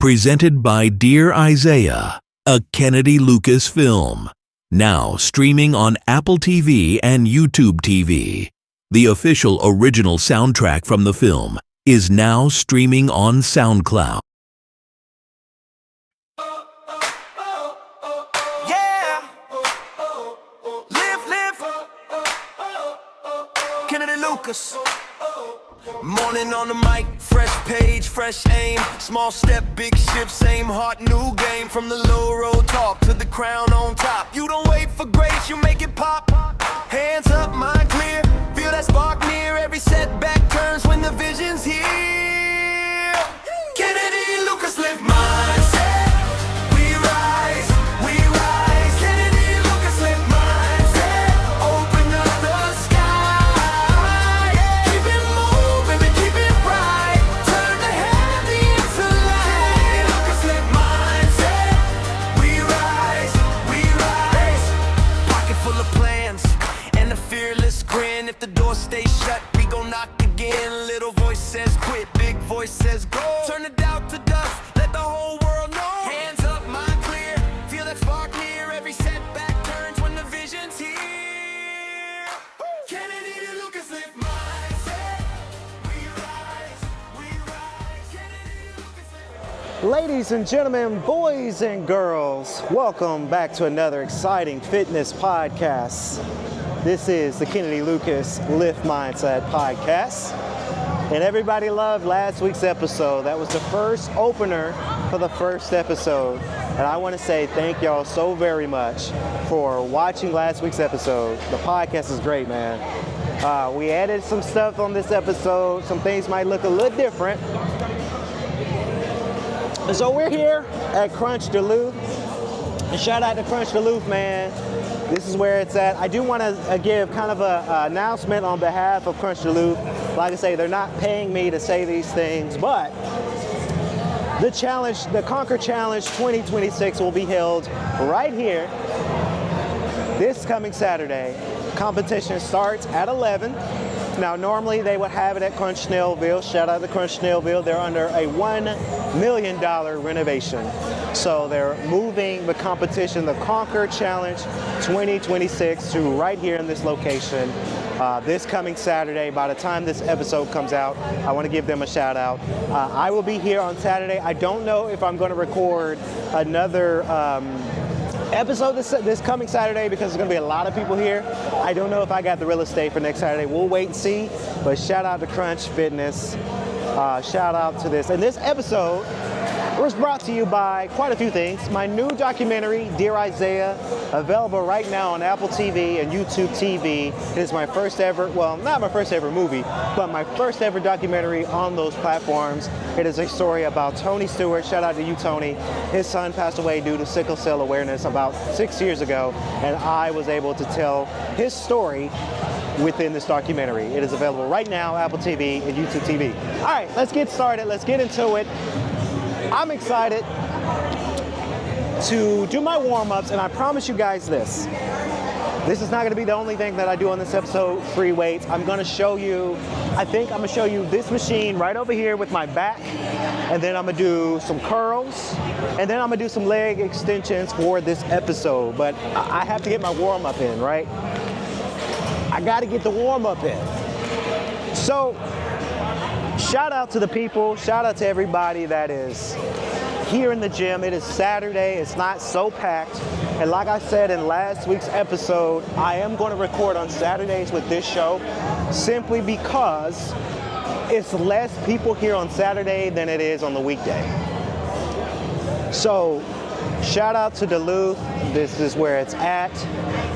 Presented by Dear Isaiah, a Kennedy Lucas film. Now streaming on Apple TV and YouTube TV. The official original soundtrack from the film is now streaming on SoundCloud. Yeah. Live. Kennedy Lucas. Morning on the mic, fresh page, fresh aim. Small step, big shift, same heart, new game. From the low road talk to the crown on top. You don't wait for grace, you make it pop. Hands up, mind clear. Feel that spark near. Every setback turns when the vision's here. Kennedy Lucas, live mindset. We rise, we rise. Kennedy Lucas, live mindset. Open up the sky. Keep it moving and keep it bright. Turn the heavy into light. Lucas, live mindset. We rise, we rise. Pocket full of plans and a fearless grin. If the door stays shut, we gon' knock again. Little voice says quit, big voice says go. Turn the doubt to dust, let the whole world know. Hands up, mind clear, feel that spark near. Every setback turns when the vision's here. Kennedy to Lucas, live mindset. We rise, Kennedy to Lucas, live. Ladies and gentlemen, boys and girls, welcome back to another exciting fitness podcast. This is the Kennedy Lucas Lift Mindset Podcast. And everybody loved last week's episode. That was the first opener for the first episode. And I want to say thank y'all so very much for watching last week's episode. The podcast is great, man. We added some stuff on this episode. Some things might look a little different. And so we're here at Crunch Duluth. And shout out to Crunch Duluth, man. This is where it's at. I do want to give kind of an announcement on behalf of Crunch Duluth. Like I say, they're not paying me to say these things, but the challenge, the Conquer Challenge 2026 will be held right here this coming Saturday. Competition starts at 11. Now, normally they would have it at Crunch Snellville. Shout out to Crunch Snellville. They're under a $1 million renovation. So they're moving the competition, the Conquer Challenge 2026, to right here in this location this coming Saturday. By the time this episode comes out, I want to give them a shout out. I will be here on Saturday. I don't know if I'm going to record another episode this coming Saturday because there's going to be a lot of people here. I don't know if I got the real estate for next Saturday. We'll wait and see. But shout out to Crunch Fitness. Shout out to this. And this episode was brought to you by quite a few things. My new documentary, Dear Isaiah, available right now on Apple TV and YouTube TV. It is my first ever, well, not my first ever movie, but my first ever documentary on those platforms. It is a story about Tony Stewart. Shout out to you, Tony. His son passed away due to sickle cell awareness about 6 years ago, and I was able to tell his story within this documentary. It is available right now, Apple TV and YouTube TV. All right, let's get started. Let's get into it. I'm excited to do my warm-ups, and I promise you guys this. This is not going to be the only thing that I do on this episode, free weights. I'm going to show you, I think I'm going to show you this machine right over here with my back, and then I'm going to do some curls, and then I'm going to do some leg extensions for this episode. But I have to get my warm-up in, right? I got to get the warm-up in. So, shout out to the people, shout out to everybody that is here in the gym. It is Saturday, it's not so packed. And like I said in last week's episode, I am going to record on Saturdays with this show simply because it's less people here on Saturday than it is on the weekday. So, shout out to Duluth, this is where it's at.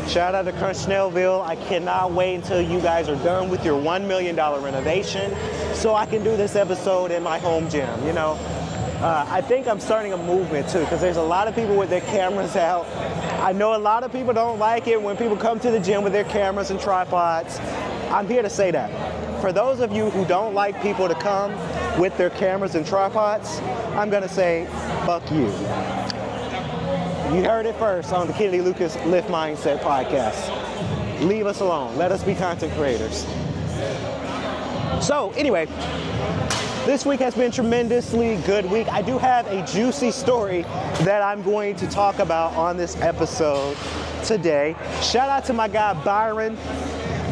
Shout out to Crunch Snellville. I cannot wait until you guys are done with your $1 million renovation so I can do this episode in my home gym, you know. I think I'm starting a movement too, because there's a lot of people with their cameras out. I know a lot of people don't like it when people come to the gym with their cameras and tripods. I'm here to say that. For those of you who don't like people to come with their cameras and tripods, I'm gonna say, fuck you. You heard it first on the Kennedy Lucas Lift Mindset Podcast. Leave us alone. Let us be content creators. So anyway, This week has been tremendously good week. I do have a juicy story that I'm going to talk about on this episode today. Shout out to my guy Byron.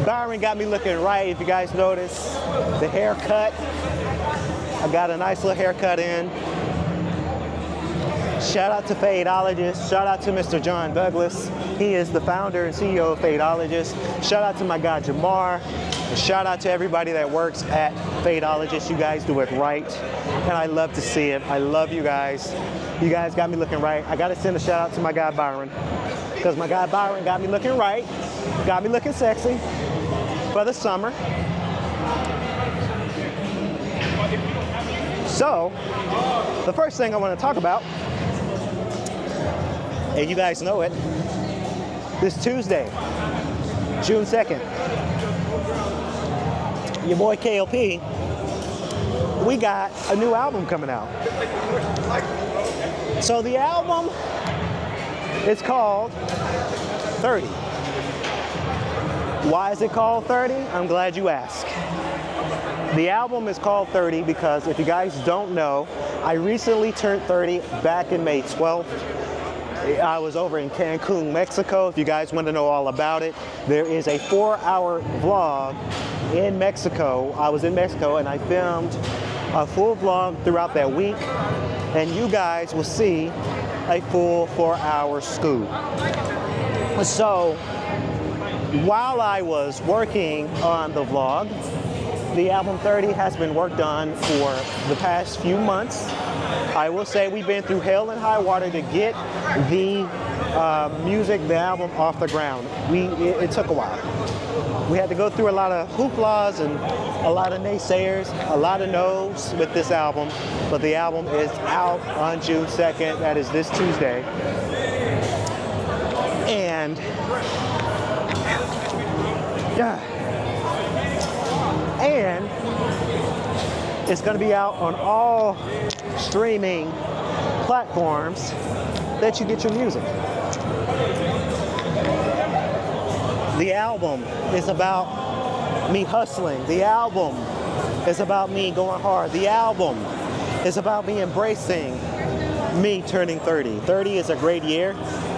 Byron got me looking right. If you guys notice the haircut, I got a nice little haircut in. Shout out to Fadeologist. Shout out to Mr. John Douglas. He is the founder and CEO of Fadeologist. Shout out to my guy Jamar. And shout out to everybody that works at Fadeologist. You guys do it right, and I love to see it. I love you guys. You guys got me looking right. I got to send a shout out to my guy Byron, because my guy Byron got me looking right, got me looking sexy for the summer. So, the first thing I want to talk about, and you guys know it, this Tuesday, June 2nd, your boy K.L.P, we got a new album coming out. So the album is called 30. Why is it called 30? I'm glad you asked. The album is called 30 because, if you guys don't know, I recently turned 30 back in May 12th. I was over in Cancun, Mexico. If you guys want to know all about it, there is a 4-hour vlog in Mexico. I was in Mexico and I filmed a full vlog throughout that week, and you guys will see a full 4-hour scoop. So while I was working on the vlog, the album 30 has been worked on for the past few months. I will say we've been through hell and high water to get the music, the album off the ground. It took a while. We had to go through a lot of hooplas and a lot of naysayers, a lot of no's with this album, but the album is out on June 2nd. That is this Tuesday. And it's going to be out on all streaming platforms that you get your music. The album is about me hustling. The album is about me going hard. The album is about me embracing me turning 30. 30 is a great year.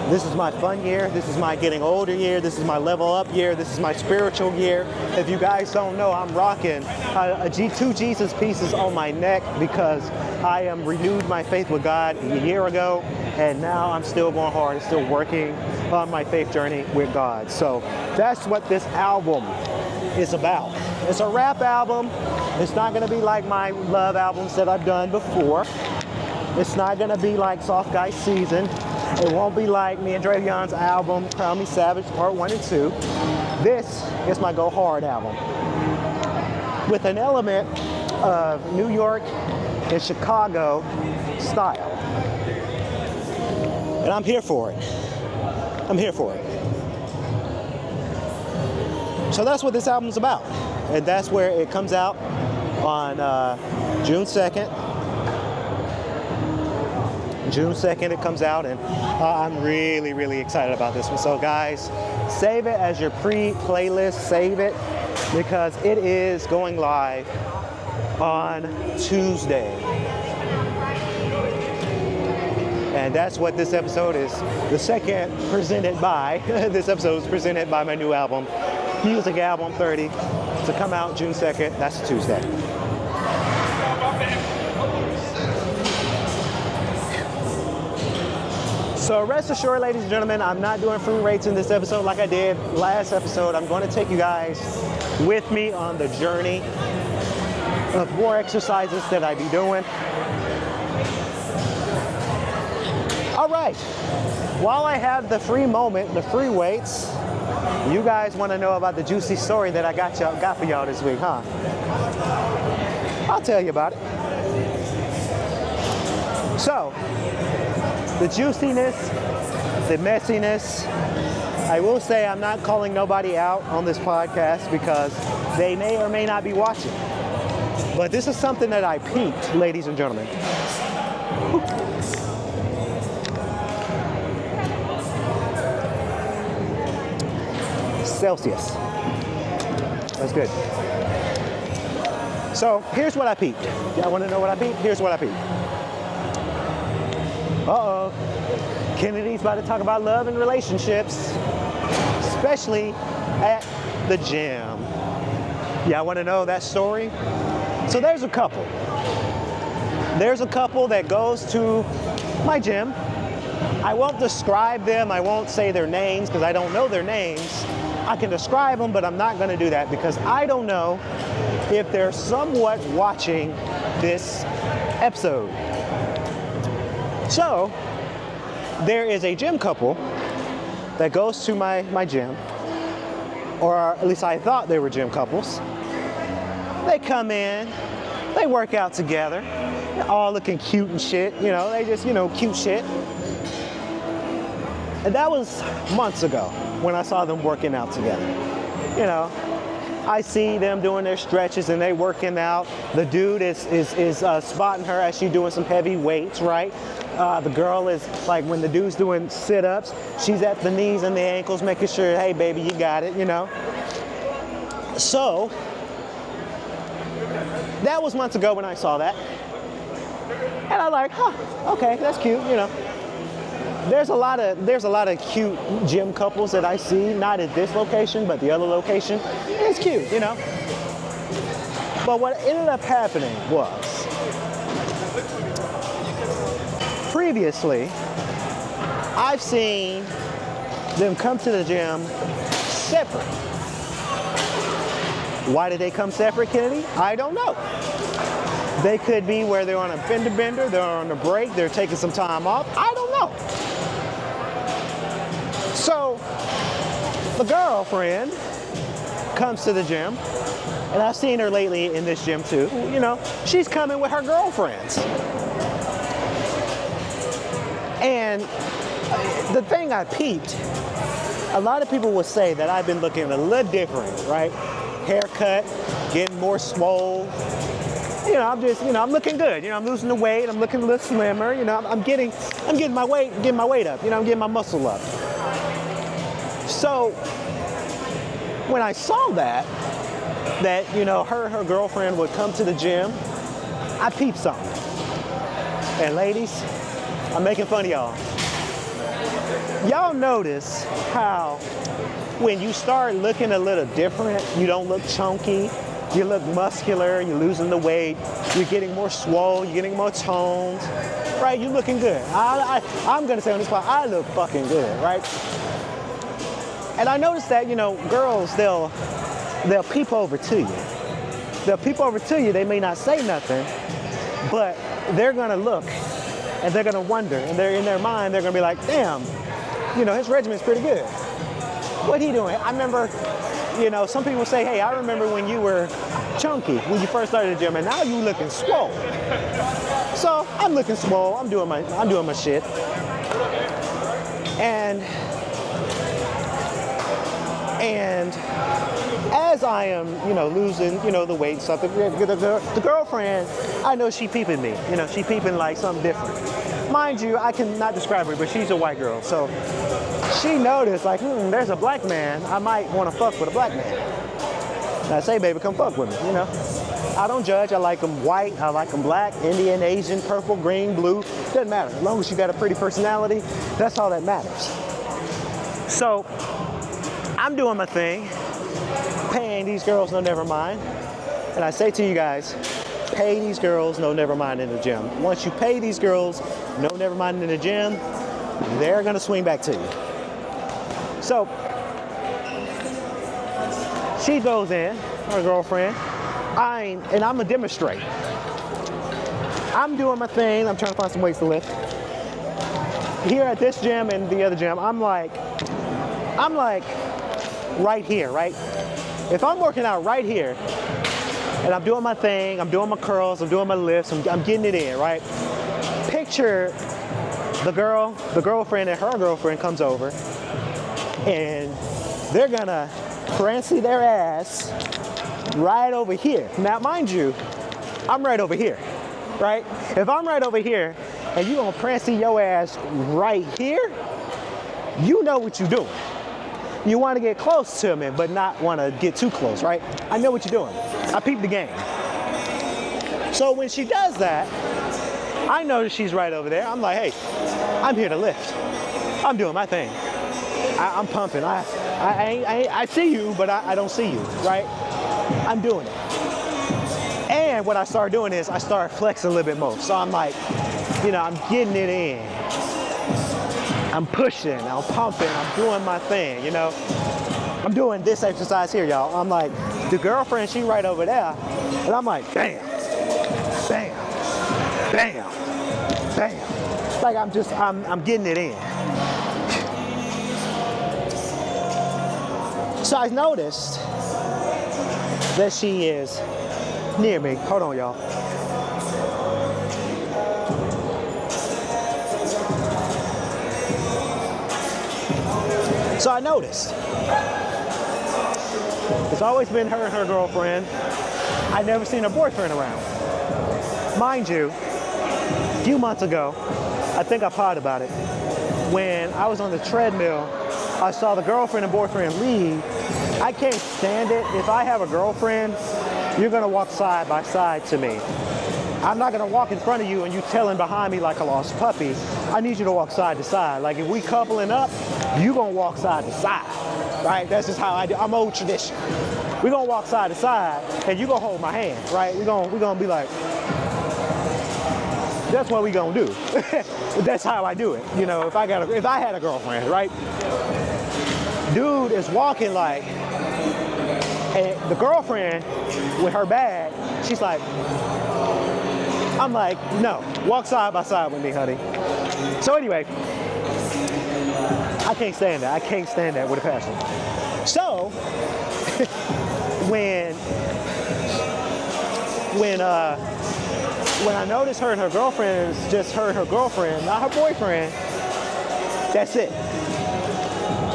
This is my fun year. This is my getting older year. This is my level up year. This is my spiritual year. If you guys don't know, I'm rocking two Jesus pieces on my neck because I am renewed my faith with God a year ago, and now I'm still going hard and still working on my faith journey with God. So that's what this album is about. It's a rap album. It's not going to be like my love albums that I've done before. It's not going to be like Soft Guy Season. It won't be like me and Drayon's album, Crown Me Savage, Part 1 and 2. This is my Go Hard album, with an element of New York and Chicago style. And I'm here for it. I'm here for it. So that's what this album's about. And that's where it comes out on June 2nd. June 2nd it comes out, and I'm really, really excited about this one. So guys, save it as your pre-playlist, save it, because it is going live on Tuesday. And that's what this episode is. The second presented by, this episode is presented by my new album, Music Album 30, to come out June 2nd. That's Tuesday. So rest assured, ladies and gentlemen, I'm not doing free rates in this episode like I did last episode. I'm going to take you guys with me on the journey of more exercises that I be doing. All right, while I have the free moment, the free weights, you guys want to know about the juicy story that I got for y'all this week, huh? I'll tell you about it. So, the juiciness, the messiness. I will say I'm not calling nobody out on this podcast because they may or may not be watching. But this is something that I peeped, ladies and gentlemen. Celsius. That's good. So here's what I peeped. Y'all want to know what I peeped? Here's what I peeped. Uh-oh. Kennedy's about to talk about love and relationships, especially at the gym. Y'all want to know that story? So there's a couple. There's a couple that goes to my gym. I won't describe them. I won't say their names because I don't know their names. I can describe them, but I'm not going to do that because I don't know if they're somewhat watching this episode. So there is a gym couple that goes to my gym, or at least I thought they were gym couples. They come in, they work out together, they're all looking cute and shit, you know, they just, you know, cute shit. And that was months ago when I saw them working out together. You know, I see them doing their stretches and they working out. The dude is spotting her as she's doing some heavy weights, right? The girl is like, when the dude's doing sit-ups, she's at the knees and the ankles, making sure, hey baby, you got it, you know? So, that was months ago when I saw that. And I was like, huh, okay, that's cute, you know. There's a lot of cute gym couples that I see, not at this location, but the other location. It's cute, you know. But what ended up happening was, previously, I've seen them come to the gym separate. Why did they come separate, Kennedy? I don't know. They could be where they're on a fender bender, they're on a break, they're taking some time off. I don't know. So, the girlfriend comes to the gym, and I've seen her lately in this gym too. You know, she's coming with her girlfriends. And the thing I peeped, a lot of people would say that I've been looking a little different, right? Haircut, getting more swole. You know, I'm looking good. You know, I'm losing the weight. I'm looking a little slimmer. You know, I'm getting my weight up. You know, I'm getting my muscle up. So when I saw that you know, her girlfriend would come to the gym, I peeped something. And ladies, I'm making fun of y'all. Y'all notice how when you start looking a little different, you don't look chunky, you look muscular, you're losing the weight, you're getting more swole, you're getting more toned, right? You're looking good. I'm gonna say on this spot, I look fucking good, right? And I noticed that, you know, girls, they'll peep over to you. They'll peep over to you, they may not say nothing, but they're gonna look and they're gonna wonder, and they're in their mind, they're gonna be like, damn, you know, his regimen's pretty good. What he doing? I remember, you know, some people say, hey, I remember when you were chunky, when you first started the gym, and now you looking swole. So I'm looking swole, I'm doing my shit. And as I am, you know, losing, you know, the weight and stuff, the girlfriend, I know she peeping me. You know, she peeping like something different. Mind you, I cannot describe her, but she's a white girl. So she noticed, like, there's a black man. I might want to fuck with a black man. And I say, baby, come fuck with me, you know. I don't judge. I like them white. I like them black, Indian, Asian, purple, green, blue. Doesn't matter. As long as you got a pretty personality, that's all that matters. So I'm doing my thing, paying these girls no never mind. And I say to you guys, pay these girls no never mind in the gym. Once you pay these girls no never mind in the gym, they're gonna swing back to you. So she goes in, her girlfriend, I'm gonna demonstrate. I'm doing my thing, I'm trying to find some weights to lift. Here at this gym and the other gym, I'm like right here, right? If I'm working out right here, and I'm doing my thing, I'm doing my curls, I'm doing my lifts, I'm getting it in, right? Picture the girlfriend and her girlfriend comes over, and they're gonna prancy their ass right over here. Now, mind you, I'm right over here, right? If I'm right over here, and you gonna prancy your ass right here, you know what you're doing. You want to get close to me, but not want to get too close, right? I know what you're doing. I peeped the game. So when she does that, I notice she's right over there. I'm like, hey, I'm here to lift. I'm doing my thing. I'm pumping. I see you, but I don't see you, right? I'm doing it. And what I started doing is I started flexing a little bit more. So I'm like, you know, I'm getting it in. I'm pushing, I'm pumping, I'm doing my thing, you know. I'm doing this exercise here, y'all. I'm like, the girlfriend, she right over there. And I'm like, bam, bam, bam, bam. Like I'm getting it in. So I noticed that she is near me. Hold on, y'all. So I noticed. It's always been her and her girlfriend. I've never seen her boyfriend around. Mind you, a few months ago, I think I potted about it. When I was on the treadmill, I saw the girlfriend and boyfriend leave. I can't stand it. If I have a girlfriend, you're gonna walk side by side to me. I'm not gonna walk in front of you and you tailing behind me like a lost puppy. I need you to walk side to side. Like if we coupling up, you gonna walk side to side, right? That's just how I do. I'm old tradition. We're gonna walk side to side and you gonna hold my hand, right? We're gonna be like, that's what we gonna do. That's how I do it. You know, if I had a girlfriend, right? Dude is walking like, and the girlfriend with her bag, she's like, I'm like, no, walk side by side with me, honey. So anyway, I can't stand that. I can't stand that with a passion. So, when I noticed her and her girlfriends, just her and her girlfriend, not her boyfriend, that's it.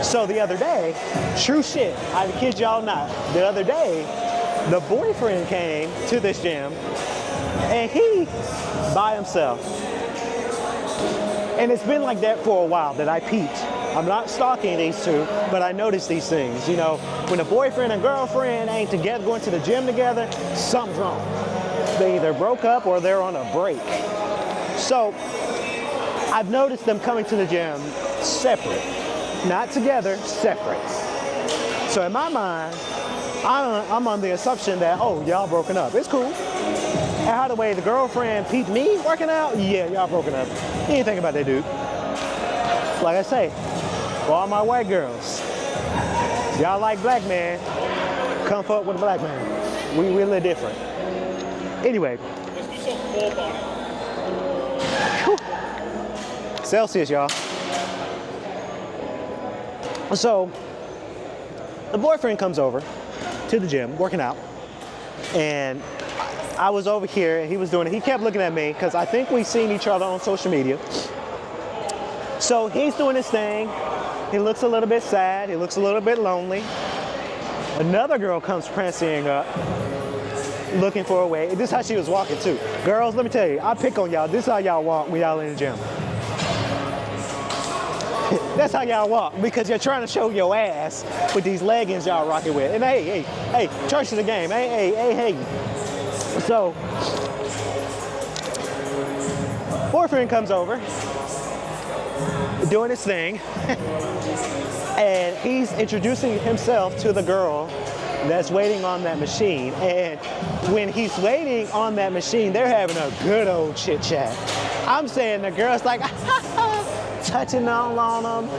So the other day, true shit, I kid y'all not, the other day, the boyfriend came to this gym and he by himself. And it's been like that for a while that I peeped. I'm not stalking these two, but I noticed these things. You know, when a boyfriend and girlfriend ain't together, going to the gym together, something's wrong. They either broke up or they're on a break. So I've noticed them coming to the gym separate. Not together, separate. So in my mind, I'm on the assumption that, oh, y'all broken up. It's cool. And how the way the girlfriend peeped me working out, yeah, y'all broken up. You ain't think about that dude. Like I say, for all my white girls, y'all like black men, come fuck with a black man. We really different. Anyway. Let's do some full body. Whew. Celsius, y'all. So, the boyfriend comes over to the gym, working out, and I was over here and he was doing it. He kept looking at me because I think we've seen each other on social media. So he's doing his thing. He looks a little bit sad. He looks a little bit lonely. Another girl comes prancing up, looking for a way. This is how she was walking too. Girls, let me tell you, I pick on y'all. This is how y'all walk when y'all in the gym. That's how y'all walk, because you're trying to show your ass with these leggings y'all rocking with. And hey, church is a game. Hey. So, boyfriend comes over, doing his thing, and he's introducing himself to the girl that's waiting on that machine. And when he's waiting on that machine, they're having a good old chit chat. I'm saying the girl's like, touching on him.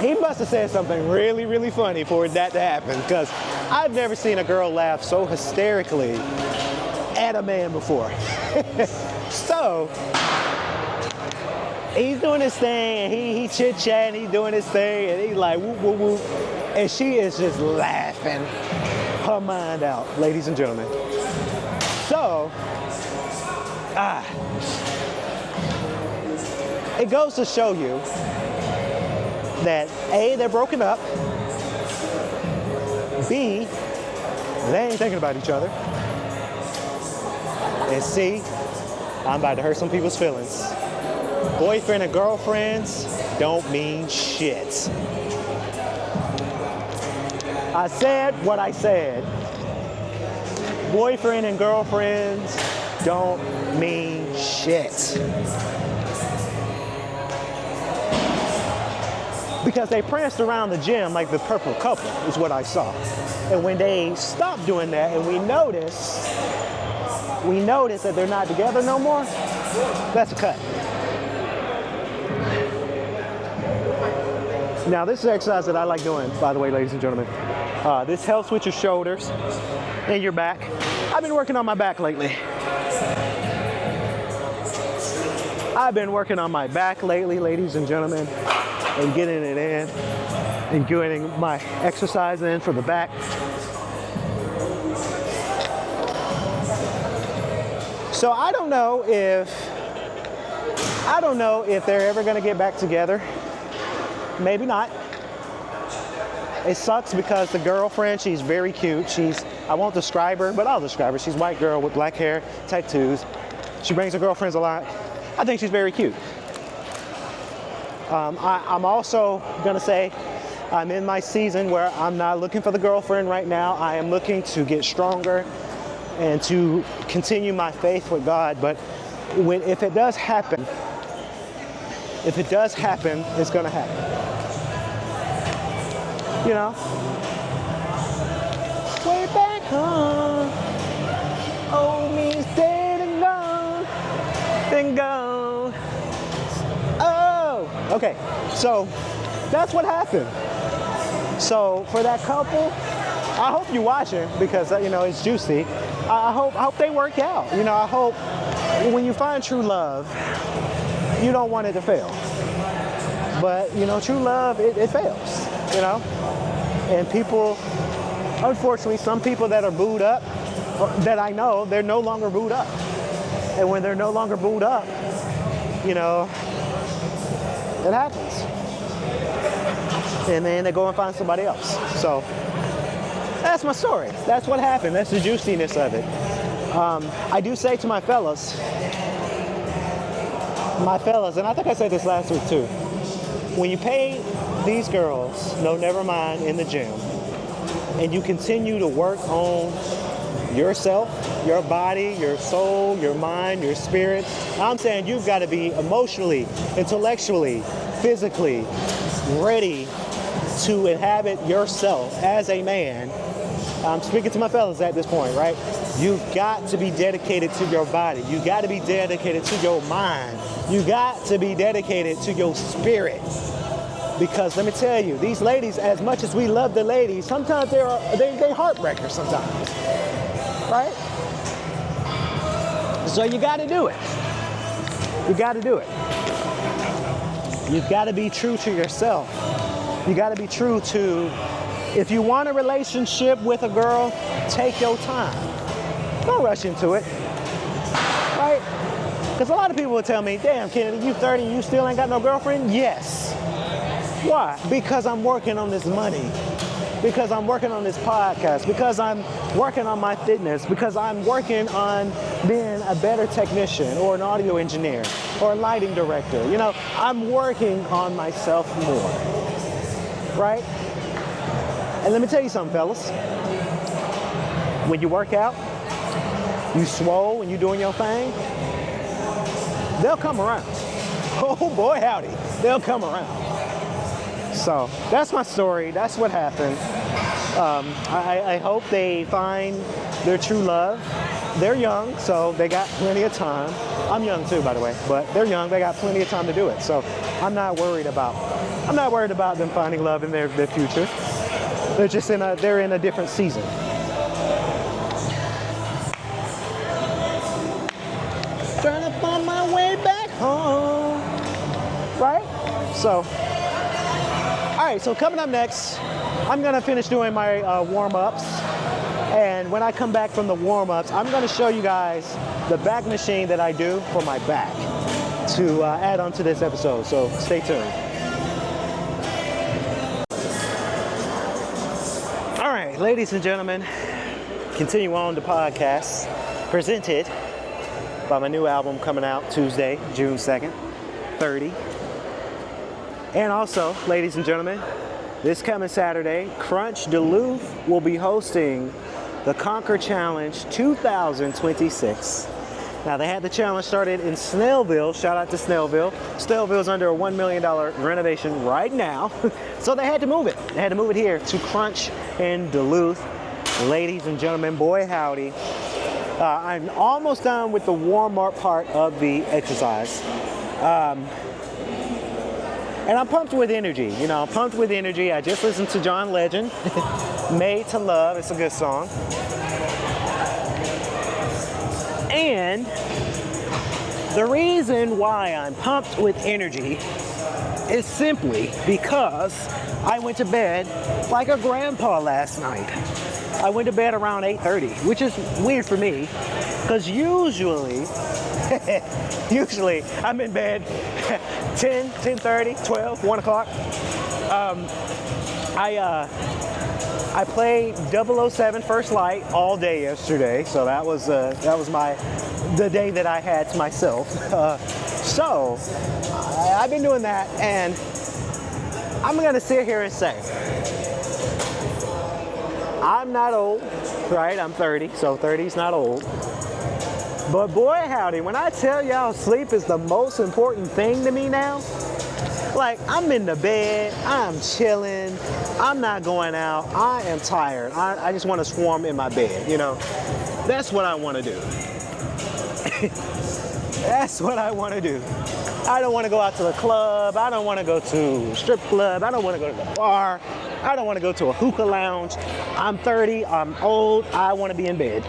He must have said something really, really funny for that to happen, because I've never seen a girl laugh so hysterically at a man before. So, he's doing his thing, and he chit-chatting, he's doing his thing, and he's like, whoop, whoop, whoop. And she is just laughing her mind out, ladies and gentlemen. So, it goes to show you that A, they're broken up, B, they ain't thinking about each other, and C, I'm about to hurt some people's feelings. Boyfriend and girlfriends don't mean shit. I said what I said. Boyfriend and girlfriends don't mean shit. Because they pranced around the gym like the purple couple is what I saw. And when they stopped doing that and we noticed that they're not together no more, that's a cut. Now this is an exercise that I like doing, by the way, ladies and gentlemen. This helps with your shoulders and your back. I've been working on my back lately. Ladies and gentlemen, and getting it in and getting my exercise in for the back. So I don't know if they're ever gonna get back together. Maybe not. It sucks because the girlfriend, she's very cute. I won't describe her, but I'll describe her. She's a white girl with black hair, tattoos. She brings her girlfriends a lot. I think she's very cute. I'm also gonna say I'm in my season where I'm not looking for the girlfriend right now. I am looking to get stronger and to continue my faith with God. But if it does happen, it's gonna happen. You know? Way back home, old me's dead and gone, then gone. Oh, okay. So that's what happened. So for that couple, I hope you watch it because it's juicy. I hope they work out. I hope when you find true love, you don't want it to fail. But true love, it fails. And people, unfortunately, some people that are booed up, that I know, they're no longer booed up. And when they're no longer booed up, it happens. And then they go and find somebody else. So that's my story. That's what happened. That's the juiciness of it. I do say to my fellas, and I think I said this last week too, when you pay these girls no never mind in the gym and you continue to work on yourself, your body, your soul, your mind, your spirit, I'm saying you've got to be emotionally, intellectually, physically ready to inhabit yourself as a man. I'm speaking to my fellas at this point, right? You've got to be dedicated to your body. You got to be dedicated to your mind. You got to be dedicated to your spirit. Because let me tell you, these ladies, as much as we love the ladies, sometimes they heartbreakers sometimes, right? So you got to do it. You got to do it. You've got to be true to yourself. You got to be true to, if you want a relationship with a girl, take your time. Don't rush into it, right? Because a lot of people will tell me, damn, Kennedy, you 30 and you still ain't got no girlfriend? Yes. Why? Because I'm working on this money. Because I'm working on this podcast. Because I'm working on my fitness. Because I'm working on being a better technician or an audio engineer or a lighting director. I'm working on myself more. Right? And let me tell you something, fellas. When you work out, you swole and you doing your thing, they'll come around. Oh boy, howdy. They'll come around. So that's my story. That's what happened. I hope they find their true love. They're young, so they got plenty of time. I'm young too, by the way, but they're young. They got plenty of time to do it. So I'm not worried about them finding love in their future. They're just they're in a different season. Trying to find my way back home. Right? So. All right, so coming up next, I'm gonna finish doing my warm-ups. And when I come back from the warm-ups, I'm gonna show you guys the back machine that I do for my back to add on to this episode, so stay tuned. All right, ladies and gentlemen, continue on the podcast, presented by my new album coming out Tuesday, June 2nd, 30. And also, ladies and gentlemen, this coming Saturday, Crunch Duluth will be hosting the Conquer Challenge 2026. Now they had the challenge started in Snellville. Shout out to Snellville. Snellville's under a $1 million renovation right now. So they had to move it. They had to move it here to Crunch in Duluth. Ladies and gentlemen, boy howdy. I'm almost done with the warm-up part of the exercise. And I'm pumped with energy. You know, I'm pumped with energy. I just listened to John Legend, Made to Love. It's a good song. And the reason why I'm pumped with energy is simply because I went to bed like a grandpa last night. I went to bed around 8:30, which is weird for me, because usually I'm in bed 10, 10:30, 12, 1 o'clock. I played 007 First Light all day yesterday, so that was the day that I had to myself. So I've been doing that, and I'm gonna sit here and say I'm not old, right? I'm 30, so 30 is not old. But boy howdy, when I tell y'all sleep is the most important thing to me now, like I'm in the bed, I'm chilling, I'm not going out, I am tired. I just want to swarm in my bed, you know? That's what I want to do. That's what I want to do. I don't want to go out to the club, I don't want to go to a strip club, I don't want to go to the bar, I don't want to go to a hookah lounge. I'm 30, I'm old, I want to be in bed.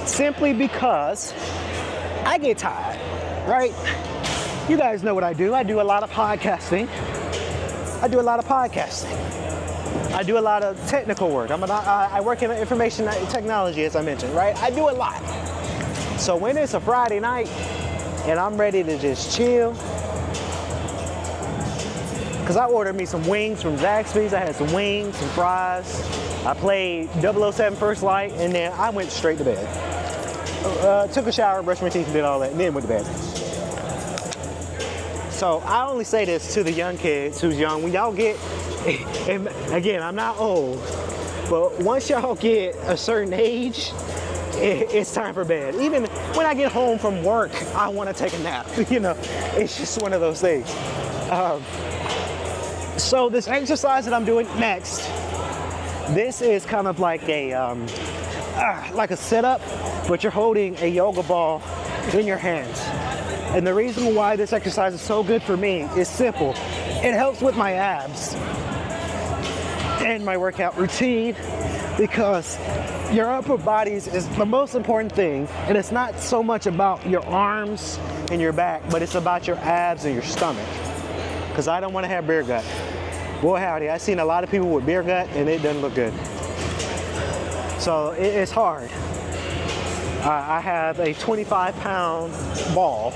Simply because I get tired, right? You guys know what I do. I do a lot of podcasting. I do a lot of technical work. I work in information technology, as I mentioned, right? I do a lot. So when it's a Friday night and I'm ready to just chill, because I ordered me some wings from Zaxby's. I had some wings, some fries. I played 007 First Light, and then I went straight to bed. Took a shower, brushed my teeth, and did all that, and then went to bed. So I only say this to the young kids who's young. When y'all get, and again, I'm not old, but once y'all get a certain age, it's time for bed. Even when I get home from work, I want to take a nap. You know, it's just one of those things. So this exercise that I'm doing next, this is kind of like a sit-up, but you're holding a yoga ball in your hands. And the reason why this exercise is so good for me is simple. It helps with my abs and my workout routine, because your upper bodies is the most important thing, and it's not so much about your arms and your back, but it's about your abs and your stomach, because I don't want to have beer gut. Boy howdy, I've seen a lot of people with beer gut and it doesn't look good. So it's hard. I have a 25-pound ball,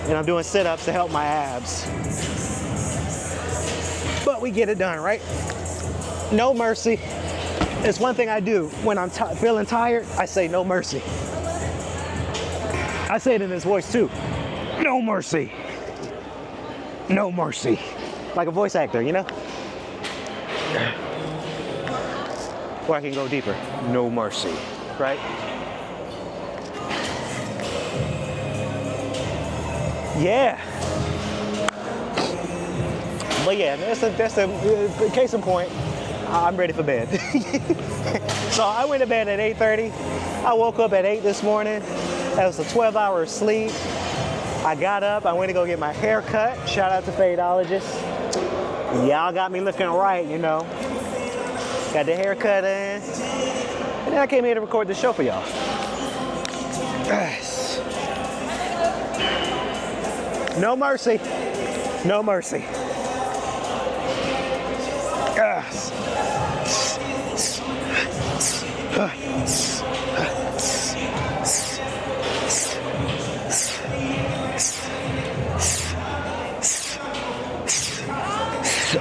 and I'm doing sit-ups to help my abs. But we get it done, right? No mercy. It's one thing I do when I'm feeling tired. I say no mercy. I say it in this voice too. No mercy. No mercy. Like a voice actor, you know? Or I can go deeper. No mercy, right? Yeah. But yeah, that's the case in point. I'm ready for bed. So I went to bed at 8:30. I woke up at 8 this morning. That was a 12-hour sleep. I got up, I went to go get my hair cut. Shout out to Fadeologist. Y'all got me looking right, you know. Got the haircut in. And then I came here to record the show for y'all. No mercy. No mercy. Yes.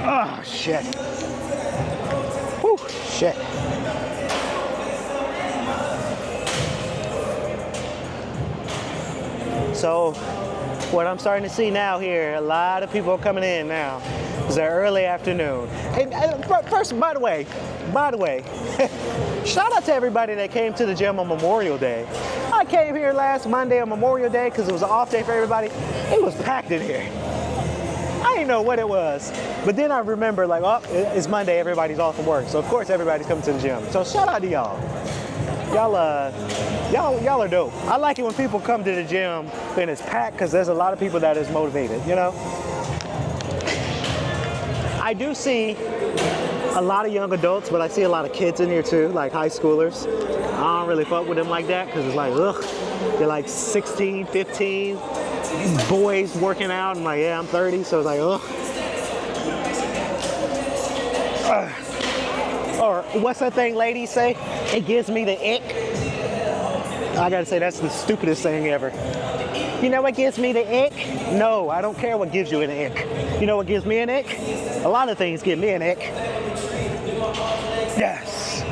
Oh, shit. Whew, shit. So, what I'm starting to see now here, a lot of people are coming in now. It's an early afternoon. And first, by the way, By the way, shout out to everybody that came to the gym on Memorial Day. I came here last Monday on Memorial Day because it was an off day for everybody. It was packed in here. I didn't know what it was. But then I remember like, oh, it's Monday, everybody's off from work. So of course everybody's coming to the gym. So shout out to y'all. Y'all are dope. I like it when people come to the gym and it's packed because there's a lot of people that is motivated, you know? I do see a lot of young adults, but I see a lot of kids in here too, like high schoolers. I don't really fuck with them like that because it's like, ugh, they're like 16, 15, boys working out. I'm like, yeah, I'm 30, so it's like, ugh. Or what's that thing ladies say? It gives me the ick. I gotta say, that's the stupidest thing ever. You know what gives me the ick? No, I don't care what gives you an ick. You know what gives me an ick? A lot of things give me an ick. Yes.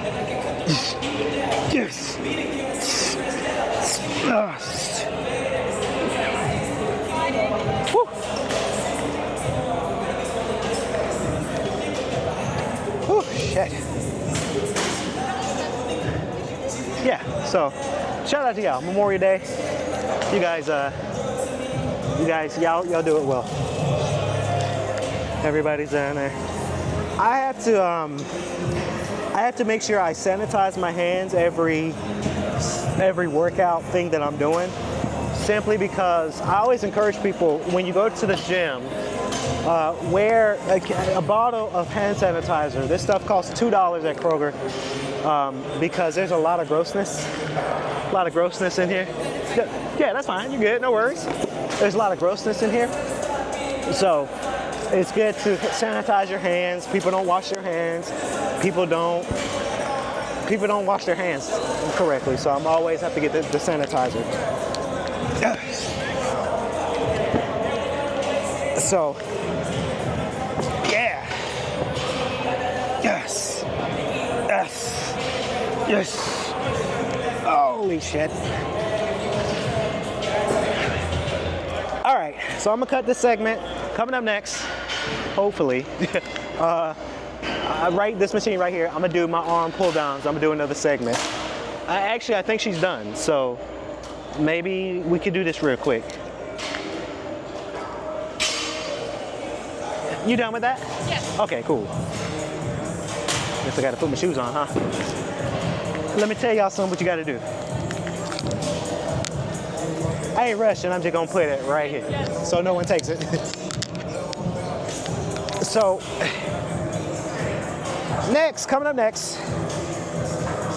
Yes. Woo. Woo, shit. Yeah, so shout out to y'all. Memorial Day. You guys, y'all do it well. Everybody's down there. I have to make sure I sanitize my hands every workout thing that I'm doing, simply because I always encourage people when you go to the gym, wear a bottle of hand sanitizer. This stuff costs $2 at Kroger because there's a lot of grossness in here. Yeah, that's fine. You're good. No worries. There's a lot of grossness in here, so it's good to sanitize your hands. People don't wash their hands. People don't wash their hands correctly, so I'm always have to get the sanitizer. So, yeah. Yes. Yes. Yes. Holy shit. All right, so I'm gonna cut this segment. Coming up next, hopefully, this machine right here, I'm gonna do my arm pull downs. I'm gonna do another segment. I think she's done, so maybe we could do this real quick. You done with that? Yes. Okay, cool. Guess I gotta put my shoes on, huh? Let me tell y'all something what you gotta do. I ain't rushing, I'm just gonna put it right here. Yes. So no one takes it. So, coming up next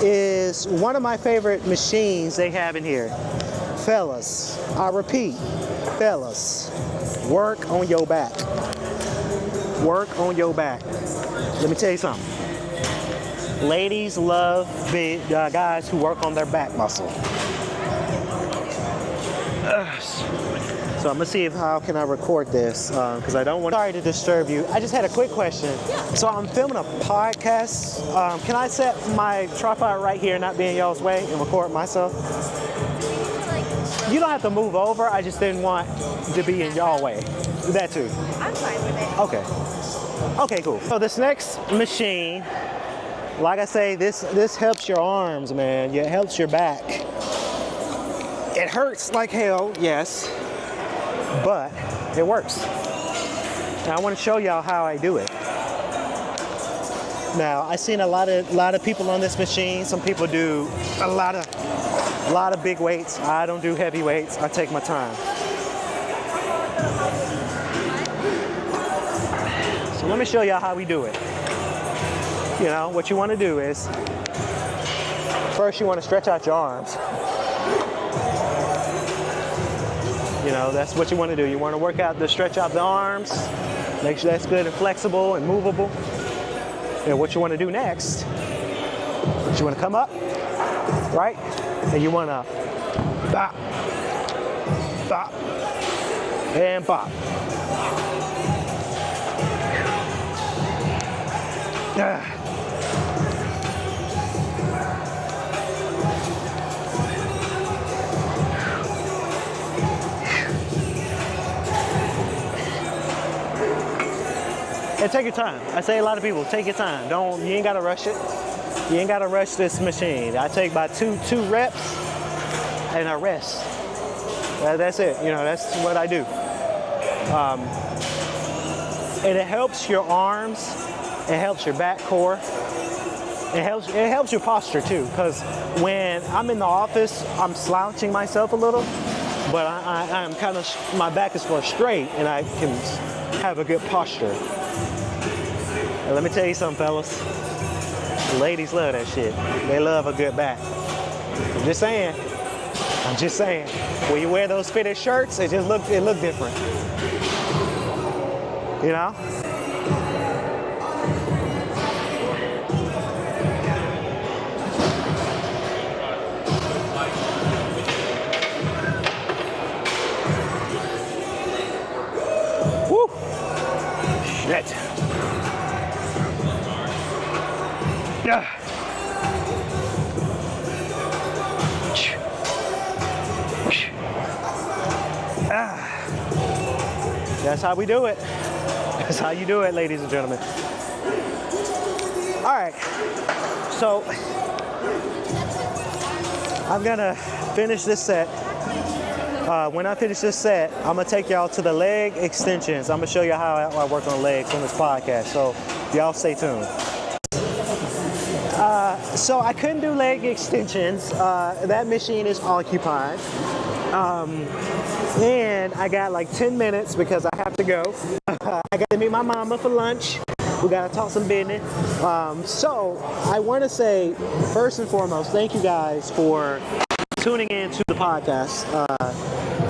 is one of my favorite machines they have in here. Fellas, I repeat, fellas, work on your back. Work on your back. Let me tell you something. Ladies love guys who work on their back muscle. So I'm gonna see how can I record this because I don't want. Sorry to disturb you. I just had a quick question. Yeah. So I'm filming a podcast. Can I set my tripod right here, not be in y'all's way, and record myself? You don't have to move over. I just didn't want to be in y'all way. That too. I'm fine with it. Okay. Okay, cool. So this next machine, like I say, this helps your arms, man. It helps your back. It hurts like hell, yes, but it works. Now I want to show y'all how I do it. Now I've seen a lot of people on this machine. Some people do a lot of big weights. I don't do heavy weights. I take my time. So let me show y'all how we do it. You know, what you want to do is, first you want to stretch out your arms. You know, that's what you want to do. You want to work out stretch out the arms, make sure that's good and flexible and movable. And what you want to do next, you want to come up, right? And you want to bop, bop, and bop. And take your time. I say a lot of people, take your time. You ain't gotta rush it. You ain't gotta rush this machine. I take about two reps and I rest. That's it, you know, that's what I do. And it helps your arms, it helps your back core, it helps your posture too, because when I'm in the office, I'm slouching myself a little, but I'm kind of, my back is more straight and I can have a good posture. And let me tell you something, fellas. Ladies love that shit. They love a good back. I'm just saying. When you wear those fitted shirts, it look different. You know? Woo! Shit. Yeah. That's how we do it. That's how you do it, ladies and gentlemen. All right, so I'm gonna finish this set. When I finish this set, I'm gonna take y'all to the leg extensions. I'm gonna show you how I work on legs on this podcast, so y'all stay tuned. So I couldn't do leg extensions. That machine is occupied. And I got like 10 minutes because I have to go. I got to meet my mama for lunch. We got to talk some business. So I want to say, first and foremost, thank you guys for tuning in to the podcast.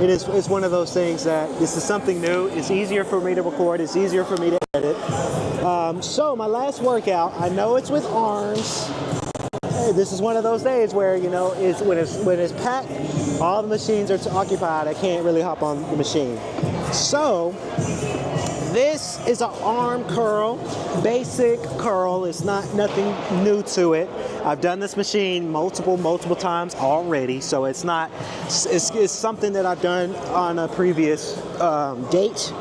It's one of those things that this is something new. It's easier for me to record. It's easier for me to edit. So my last workout, I know it's with arms. This is one of those days where, you know, when it's packed, all the machines are occupied. I can't really hop on the machine. So this is an arm curl, basic curl. It's nothing new to it. I've done this machine multiple times already, so it's something that I've done on a previous date.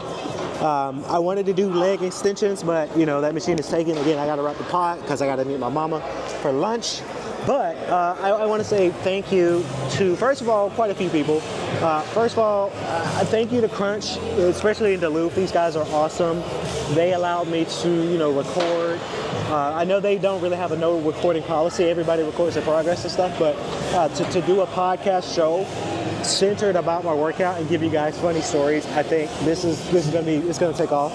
I wanted to do leg extensions, but you know that machine is taken. Again, I got to wrap the pot because I got to meet my mama for lunch. But I want to say thank you to, first of all, quite a few people. First of all, thank you to Crunch, especially in Duluth. These guys are awesome. They allowed me to, you know, record. I know they don't really have a no recording policy. Everybody records their progress and stuff, but to do a podcast show centered about my workout and give you guys funny stories, I think this is gonna take off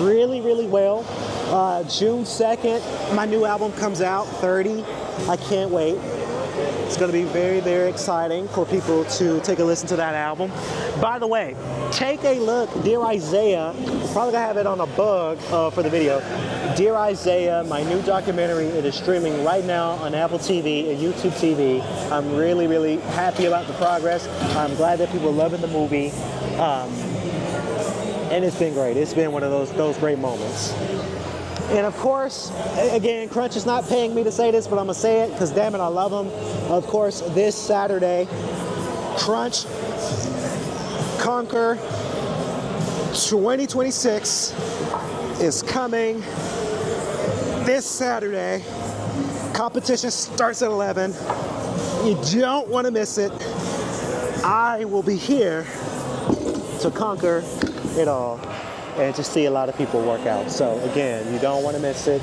really well. June 2nd, my new album comes out, 30. I can't wait. It's going to be very exciting for people to take a listen to that album. By the way, take a look. Dear Isaiah, probably going to have it on a bug for the video. Dear Isaiah, my new documentary, it is streaming right now on Apple TV and YouTube TV. I'm really happy about the progress. I'm glad that people are loving the movie. And it's been great. It's been one of those great moments. And of course, again, Crunch is not paying me to say this, but I'm gonna say it because damn it, I love them. Of course, this Saturday, Crunch Conquer 2026 is coming this Saturday. Competition starts at 11. You don't want to miss it. I will be here to conquer it all and to see a lot of people work out. So again, you don't want to miss it.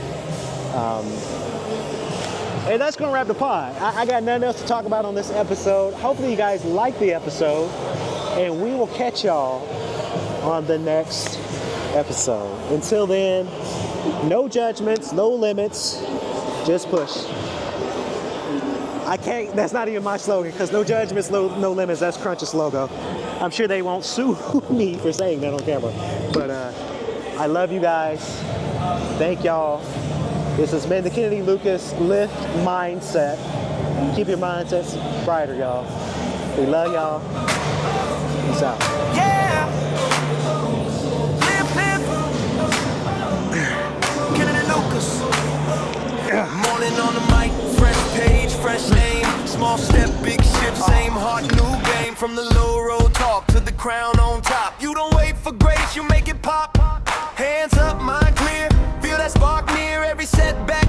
And that's gonna wrap the pod. I got nothing else to talk about on this episode. Hopefully you guys like the episode, and we will catch y'all on the next episode. Until then, no judgments, no limits, just push. I can't, that's not even my slogan, because no judgments, no limits, that's Crunch's logo. I'm sure they won't sue me for saying that on camera. But I love you guys. Thank y'all. This has been the Kennedy Lucas Lift Mindset. Keep your mindsets brighter, y'all. We love y'all. Peace out. Yeah. Live. Kennedy Lucas. Morning on the mic, fresh page, fresh name. Small step, big ship, same heart, new game. From the low road talk to the crown on top. You don't wait for grace, you make it pop. Hands up, mind clear. Feel that spark near every setback.